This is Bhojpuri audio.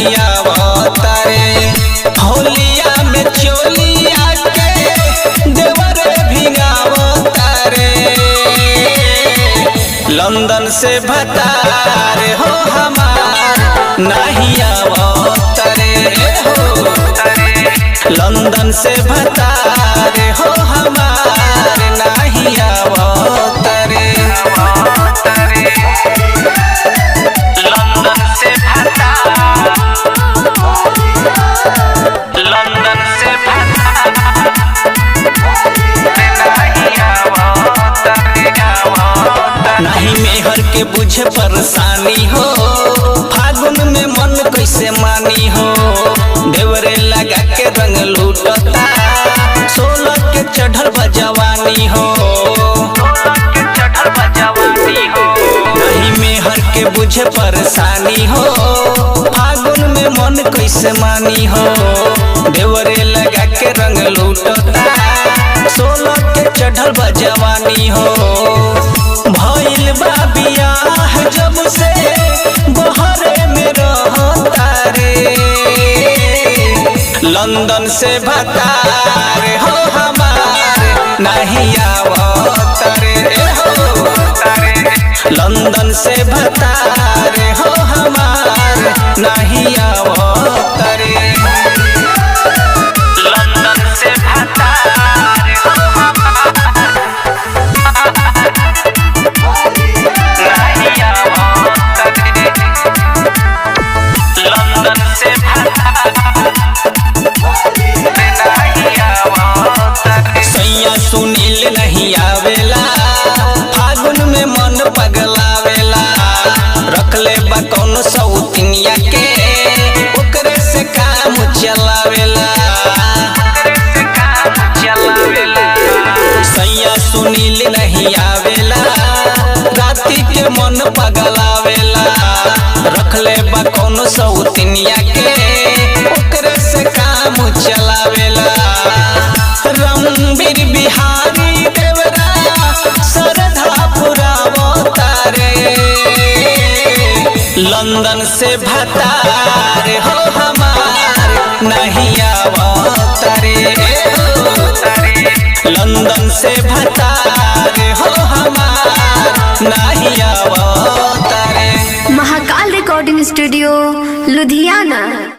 नहीं आवतारे। होलिया में चोलिया के देवर भिंगावतारे। लंदन से भतारे हो हमार नहीं आवतारे हो। लंदन से भतारे हो हमार नहीं आवतारे। लंदन से लंदन से नहीं मेहर के बुझे परेशानी हो। फागुन में मन कैसे मानी हो। देवरे लगा के रंग लूटता 16 के चढ़ल बजवानी हो। नहीं मेहर के बुझे परेशानी हो। फागुन में मन कैसे मानी हो। देवरे लगा के रंग लूटता 16 के चढ़ल बजवानी हो। भइल बा बियाह जब से बहरे में रहता रे। लंदन से भतारे हो हमार नहीं आवतारे हो। लंदन से भतारे हो हमार नहीं आवतारे। लंदन से भतारे हो नहीं आवतारे। लंदन से सैया सुनील नहीं आवेला। फागुन में मन पगलावेला। रखले बा कौन सौतिनिया के ओकरे से काम चलावेला। सैया सुनील नहीं आवेला। राती के मन पगलावेला। रखले बा कौन सौतिनिया के ओकरे से काम चलावेला। रंगबीर बिहारी देवरा सरधा पुरावतारे। लंदन से भतारे हो हमार नहीं आवतारे हो। लंदन से भतारे हो हमार नहीं आवतारे। Mahakal recording studio Ludhiana.